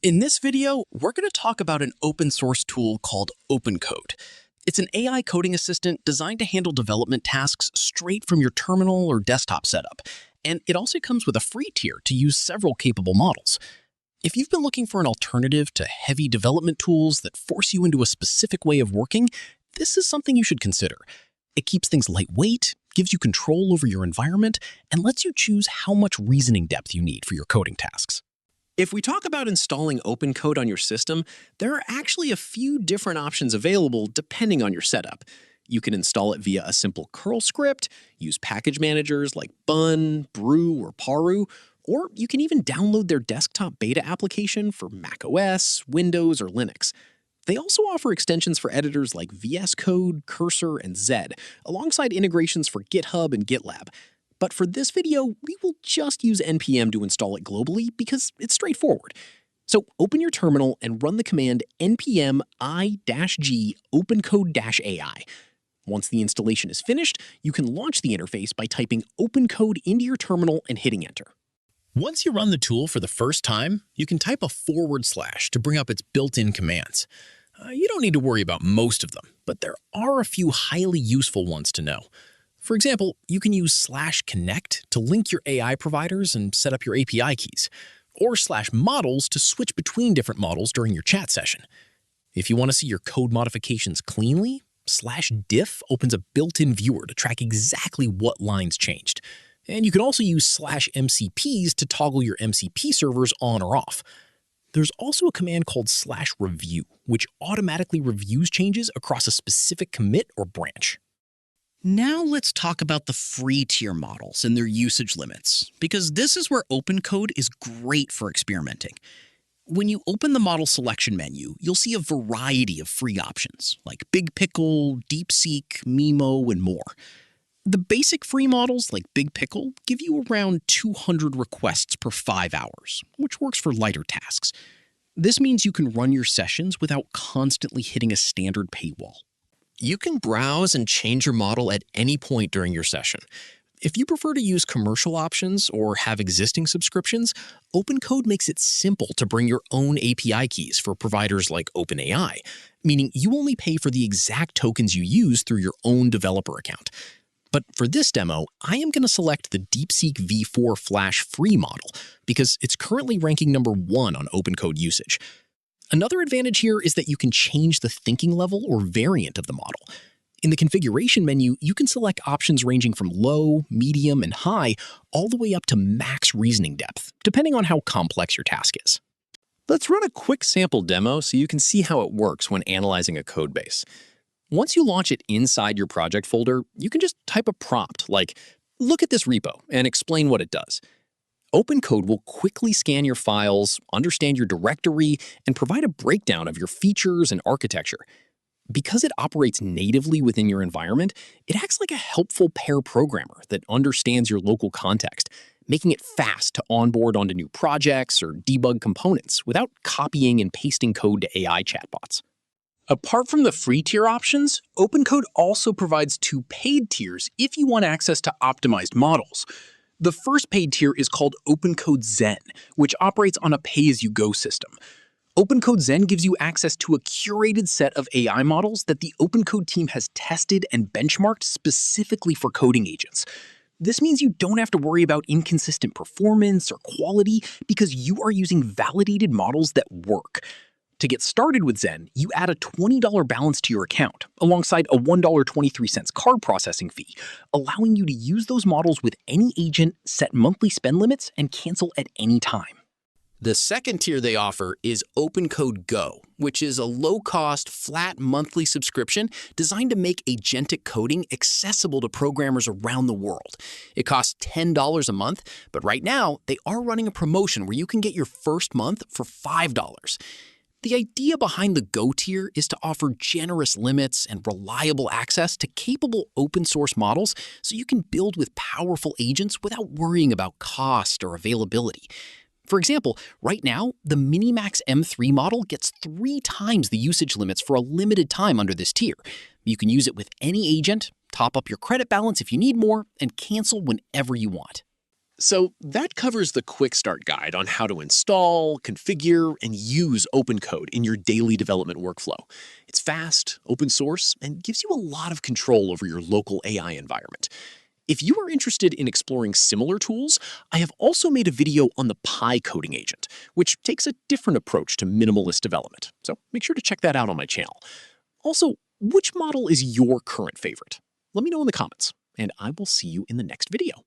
In this video, we're going to talk about an open source tool called OpenCode. It's an AI coding assistant designed to handle development tasks straight from your terminal or desktop setup. And it also comes with a free tier to use several capable models. If you've been looking for an alternative to heavy development tools that force you into a specific way of working, this is something you should consider. It keeps things lightweight, gives you control over your environment, and lets you choose how much reasoning depth you need for your coding tasks. If we talk about installing OpenCode on your system, there are actually a few different options available depending on your setup. You can install it via a simple curl script, use package managers like Bun, Brew, or Paru, or you can even download their desktop beta application for macOS, Windows, or Linux. They also offer extensions for editors like VS Code, Cursor, and Zed, alongside integrations for GitHub and GitLab. But for this video, we will just use npm to install it globally because it's straightforward. So open your terminal and run the command npm i-g opencode-ai. Once the installation is finished, you can launch the interface by typing OpenCode into your terminal and hitting enter. Once you run the tool for the first time, you can type a / to bring up its built-in commands. You don't need to worry about most of them, but there are a few highly useful ones to know. For example, you can use /connect to link your AI providers and set up your API keys, or /models to switch between different models during your chat session. If you want to see your code modifications cleanly, /diff opens a built-in viewer to track exactly what lines changed. And you can also use /mcps to toggle your MCP servers on or off. There's also a command called /review, which automatically reviews changes across a specific commit or branch. Now let's talk about the free tier models and their usage limits, because this is where OpenCode is great for experimenting. When you open the model selection menu, you'll see a variety of free options, like Big Pickle, DeepSeek, MiMo, and more. The basic free models, like Big Pickle, give you around 200 requests per 5 hours, which works for lighter tasks. This means you can run your sessions without constantly hitting a standard paywall. You can browse and change your model at any point during your session. If you prefer to use commercial options or have existing subscriptions, OpenCode makes it simple to bring your own API keys for providers like OpenAI, meaning you only pay for the exact tokens you use through your own developer account. But for this demo, I am going to select the DeepSeek v4 Flash free model because it's currently ranking number 1 on OpenCode usage. Another advantage here is that you can change the thinking level or variant of the model. In the configuration menu, you can select options ranging from low, medium, and high, all the way up to max reasoning depth, depending on how complex your task is. Let's run a quick sample demo so you can see how it works when analyzing a codebase. Once you launch it inside your project folder, you can just type a prompt like, "Look at this repo," and explain what it does. OpenCode will quickly scan your files, understand your directory, and provide a breakdown of your features and architecture. Because it operates natively within your environment, it acts like a helpful pair programmer that understands your local context, making it fast to onboard onto new projects or debug components without copying and pasting code to AI chatbots. Apart from the free tier options, OpenCode also provides 2 paid tiers if you want access to optimized models. The first paid tier is called OpenCode Zen, which operates on a pay-as-you-go system. OpenCode Zen gives you access to a curated set of AI models that the OpenCode team has tested and benchmarked specifically for coding agents. This means you don't have to worry about inconsistent performance or quality because you are using validated models that work. To get started with Zen, you add a $20 balance to your account, alongside a $1.23 card processing fee, allowing you to use those models with any agent, set monthly spend limits, and cancel at any time. The second tier they offer is OpenCode Go, which is a low-cost, flat monthly subscription designed to make agentic coding accessible to programmers around the world. It costs $10 a month, but right now, they are running a promotion where you can get your first month for $5. The idea behind the Go tier is to offer generous limits and reliable access to capable open-source models so you can build with powerful agents without worrying about cost or availability. For example, right now, the Minimax M3 model gets 3 times the usage limits for a limited time under this tier. You can use it with any agent, top up your credit balance if you need more, and cancel whenever you want. So that covers the quick start guide on how to install, configure, and use OpenCode in your daily development workflow. It's fast, open source, and gives you a lot of control over your local AI environment. If you are interested in exploring similar tools, I have also made a video on the Pi coding agent, which takes a different approach to minimalist development. So make sure to check that out on my channel. Also, which model is your current favorite? Let me know in the comments, and I will see you in the next video.